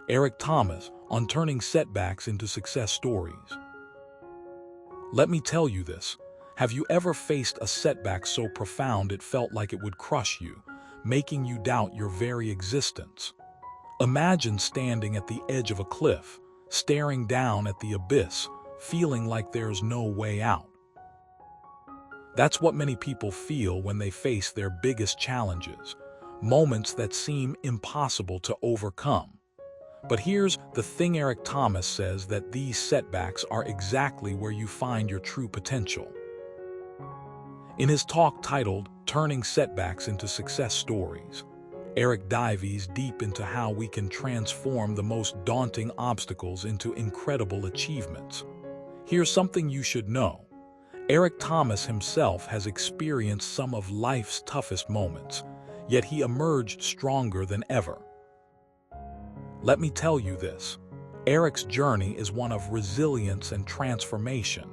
Eric Thomas on turning setbacks into success stories. Let me tell you this. Have you ever faced a setback so profound it felt like it would crush you, making you doubt your very existence? Imagine standing at the edge of a cliff, staring down at the abyss, feeling like there's no way out. That's what many people feel when they face their biggest challenges, moments that seem impossible to overcome. But here's the thing: Eric Thomas says that these setbacks are exactly where you find your true potential. In his talk titled Turning Setbacks into Success Stories, Eric dives deep into how we can transform the most daunting obstacles into incredible achievements. Here's something you should know. Eric Thomas himself has experienced some of life's toughest moments, yet he emerged stronger than ever. Let me tell you this. Eric's journey is one of resilience and transformation,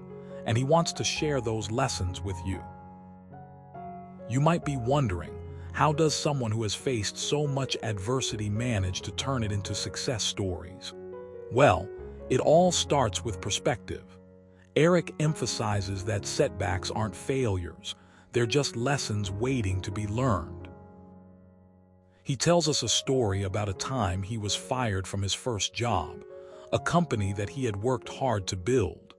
and he wants to share those lessons with you. You might be wondering, how does someone who has faced so much adversity manage to turn it into success stories? Well, it all starts with perspective. Eric emphasizes that setbacks aren't failures, they're just lessons waiting to be learned. He tells us a story about a time he was fired from his first job, a company that he had worked hard to build.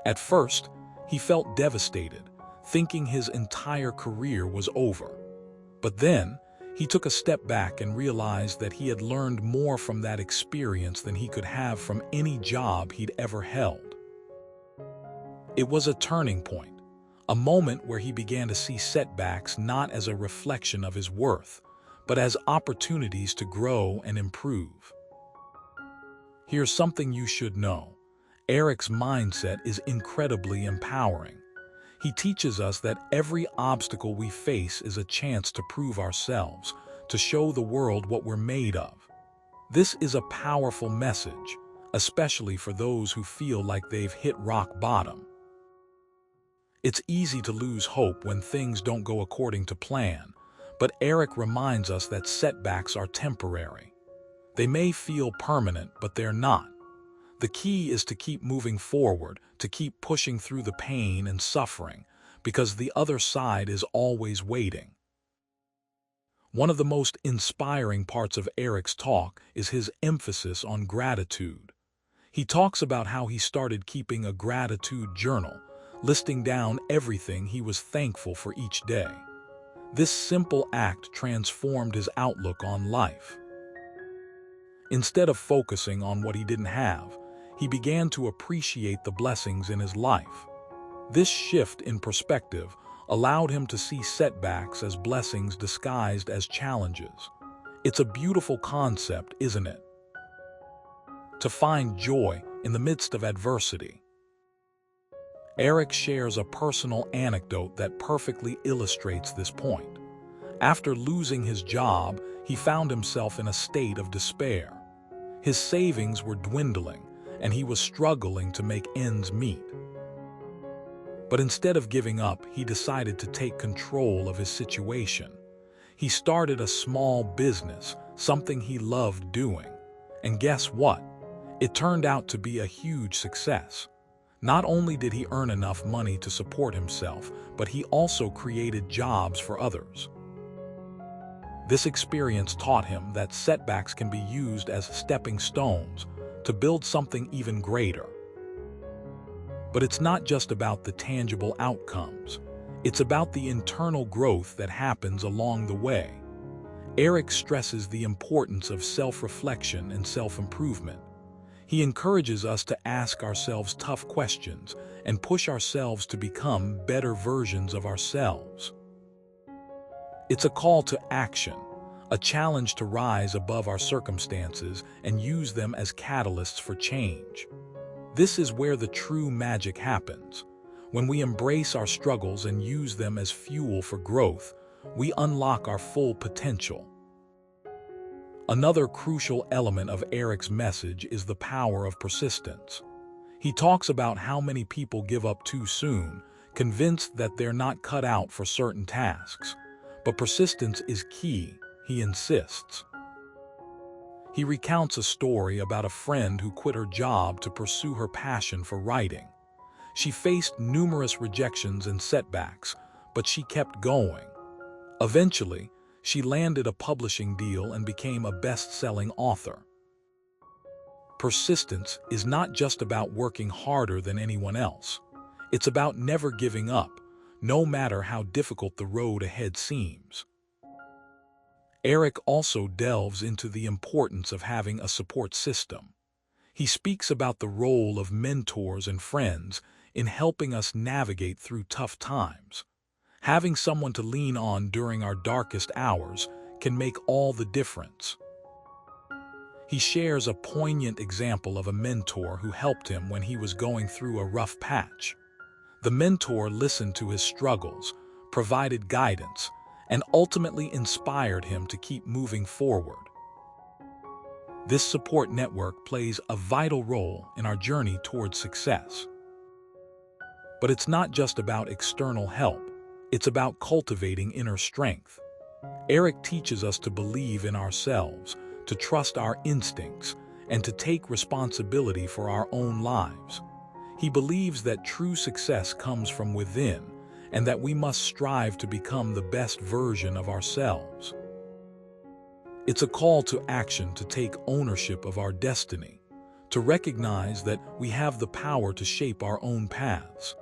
At first, he felt devastated, thinking his entire career was over. But then, he took a step back and realized that he had learned more from that experience than he could have from any job he'd ever held. It was a turning point, a moment where he began to see setbacks not as a reflection of his worth, but as opportunities to grow and improve. Here's something you should know. Eric's mindset is incredibly empowering. He teaches us that every obstacle we face is a chance to prove ourselves, to show the world what we're made of. This is a powerful message, especially for those who feel like they've hit rock bottom. It's easy to lose hope when things don't go according to plan, but Eric reminds us that setbacks are temporary. They may feel permanent, but they're not. The key is to keep moving forward, to keep pushing through the pain and suffering, because the other side is always waiting. One of the most inspiring parts of Eric's talk is his emphasis on gratitude. He talks about how he started keeping a gratitude journal, listing down everything he was thankful for each day. This simple act transformed his outlook on life. Instead of focusing on what he didn't have, he began to appreciate the blessings in his life. This shift in perspective allowed him to see setbacks as blessings disguised as challenges. It's a beautiful concept, isn't it? To find joy in the midst of adversity. Eric shares a personal anecdote that perfectly illustrates this point. After losing his job, he found himself in a state of despair. His savings were dwindling, and he was struggling to make ends meet. But instead of giving up, he decided to take control of his situation. He started a small business, something he loved doing. And guess what? It turned out to be a huge success. Not only did he earn enough money to support himself, but he also created jobs for others. This experience taught him that setbacks can be used as stepping stones to build something even greater. But it's not just about the tangible outcomes. It's about the internal growth that happens along the way. Eric stresses the importance of self-reflection and self-improvement. He encourages us to ask ourselves tough questions and push ourselves to become better versions of ourselves. It's a call to action, a challenge to rise above our circumstances and use them as catalysts for change. This is where the true magic happens. When we embrace our struggles and use them as fuel for growth, we unlock our full potential. Another crucial element of Eric's message is the power of persistence. He talks about how many people give up too soon, convinced that they're not cut out for certain tasks. But persistence is key, he insists. He recounts a story about a friend who quit her job to pursue her passion for writing. She faced numerous rejections and setbacks, but she kept going. Eventually, she landed a publishing deal and became a best-selling author. Persistence is not just about working harder than anyone else. It's about never giving up, no matter how difficult the road ahead seems. Eric also delves into the importance of having a support system. He speaks about the role of mentors and friends in helping us navigate through tough times. Having someone to lean on during our darkest hours can make all the difference. He shares a poignant example of a mentor who helped him when he was going through a rough patch. The mentor listened to his struggles, provided guidance, and ultimately inspired him to keep moving forward. This support network plays a vital role in our journey towards success. But it's not just about external help, it's about cultivating inner strength. Eric teaches us to believe in ourselves, to trust our instincts, and to take responsibility for our own lives. He believes that true success comes from within, and that we must strive to become the best version of ourselves. It's a call to action to take ownership of our destiny, to recognize that we have the power to shape our own paths.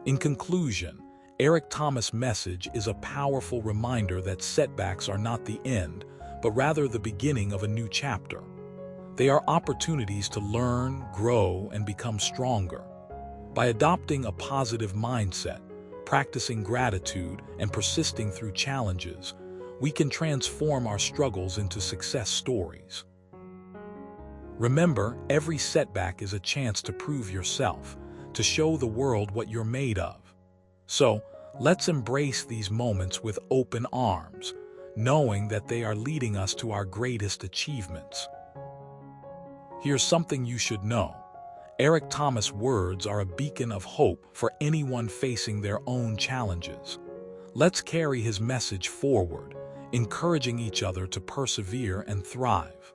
In conclusion, Eric Thomas' message is a powerful reminder that setbacks are not the end, but rather the beginning of a new chapter. They are opportunities to learn, grow, and become stronger. By adopting a positive mindset, practicing gratitude, and persisting through challenges, we can transform our struggles into success stories. Remember, every setback is a chance to prove yourself, to show the world what you're made of. So, let's embrace these moments with open arms, knowing that they are leading us to our greatest achievements. Here's something you should know. Eric Thomas' words are a beacon of hope for anyone facing their own challenges. Let's carry his message forward, encouraging each other to persevere and thrive.